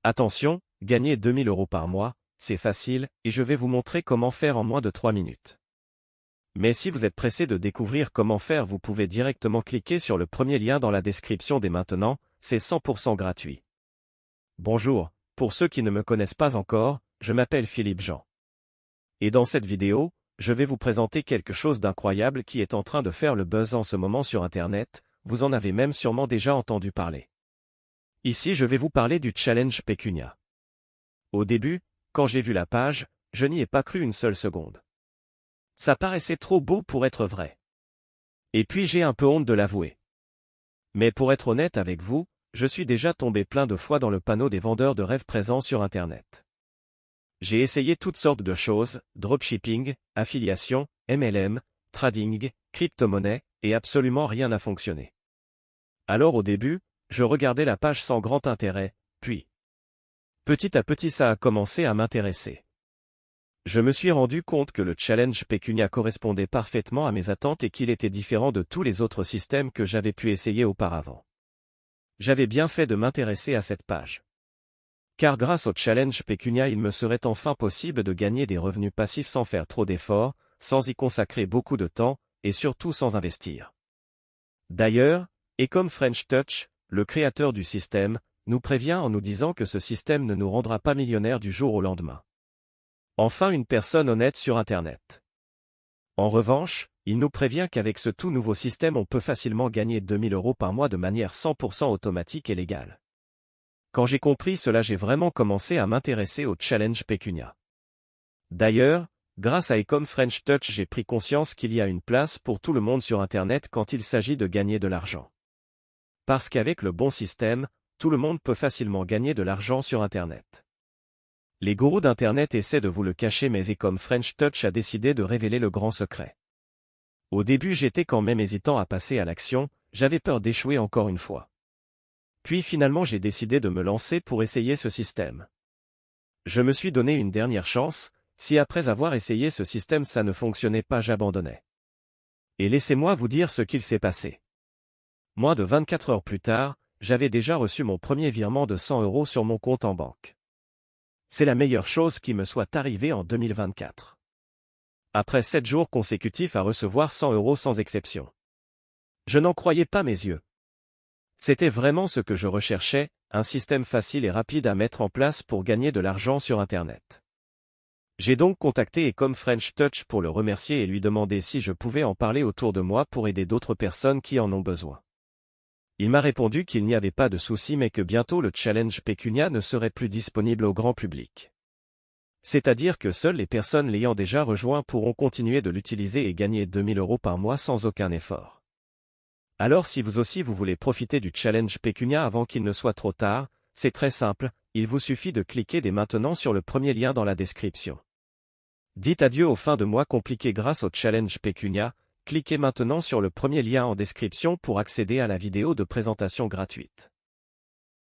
Attention, gagner 2000 € par mois, c'est facile, et je vais vous montrer comment faire en moins de 3 minutes. Mais si vous êtes pressé de découvrir comment faire, vous pouvez directement cliquer sur le premier lien dans la description dès maintenant, c'est 100% gratuit. Bonjour, pour ceux qui ne me connaissent pas encore, je m'appelle Philippe Jean. Et dans cette vidéo, je vais vous présenter quelque chose d'incroyable qui est en train de faire le buzz en ce moment sur Internet, vous en avez même sûrement déjà entendu parler. Ici je vais vous parler du challenge Pécunia. Au début, quand j'ai vu la page, je n'y ai pas cru une seule seconde. Ça paraissait trop beau pour être vrai. Et puis j'ai un peu honte de l'avouer. Mais pour être honnête avec vous, je suis déjà tombé plein de fois dans le panneau des vendeurs de rêves présents sur Internet. J'ai essayé toutes sortes de choses, dropshipping, affiliation, MLM, trading, crypto-monnaie, et absolument rien n'a fonctionné. Alors au début, je regardais la page sans grand intérêt, puis petit à petit ça a commencé à m'intéresser. Je me suis rendu compte que le challenge Pécunia correspondait parfaitement à mes attentes et qu'il était différent de tous les autres systèmes que j'avais pu essayer auparavant. J'avais bien fait de m'intéresser à cette page. Car grâce au challenge Pécunia, il me serait enfin possible de gagner des revenus passifs sans faire trop d'efforts, sans y consacrer beaucoup de temps, et surtout sans investir. D'ailleurs, Ecom French Touch, le créateur du système, nous prévient en nous disant que ce système ne nous rendra pas millionnaires du jour au lendemain. Enfin une personne honnête sur Internet. En revanche, il nous prévient qu'avec ce tout nouveau système on peut facilement gagner 2000 € par mois de manière 100% automatique et légale. Quand j'ai compris cela, j'ai vraiment commencé à m'intéresser au challenge Pécunia. D'ailleurs, grâce à Ecom French Touch, j'ai pris conscience qu'il y a une place pour tout le monde sur Internet quand il s'agit de gagner de l'argent. Parce qu'avec le bon système, tout le monde peut facilement gagner de l'argent sur Internet. Les gourous d'Internet essaient de vous le cacher, mais Ecom French Touch a décidé de révéler le grand secret. Au début j'étais quand même hésitant à passer à l'action, j'avais peur d'échouer encore une fois. Puis finalement j'ai décidé de me lancer pour essayer ce système. Je me suis donné une dernière chance, si après avoir essayé ce système ça ne fonctionnait pas, j'abandonnais. Et laissez-moi vous dire ce qu'il s'est passé. Moins de 24 heures plus tard, j'avais déjà reçu mon premier virement de 100 € sur mon compte en banque. C'est la meilleure chose qui me soit arrivée en 2024. Après 7 jours consécutifs à recevoir 100 € sans exception. Je n'en croyais pas mes yeux. C'était vraiment ce que je recherchais, un système facile et rapide à mettre en place pour gagner de l'argent sur Internet. J'ai donc contacté Ecom French Touch pour le remercier et lui demander si je pouvais en parler autour de moi pour aider d'autres personnes qui en ont besoin. Il m'a répondu qu'il n'y avait pas de souci mais que bientôt le challenge Pécunia ne serait plus disponible au grand public. C'est-à-dire que seules les personnes l'ayant déjà rejoint pourront continuer de l'utiliser et gagner 2000 € par mois sans aucun effort. Alors si vous aussi vous voulez profiter du challenge Pécunia avant qu'il ne soit trop tard, c'est très simple, il vous suffit de cliquer dès maintenant sur le premier lien dans la description. Dites adieu aux fins de mois compliquées grâce au challenge Pécunia. Cliquez maintenant sur le premier lien en description pour accéder à la vidéo de présentation gratuite.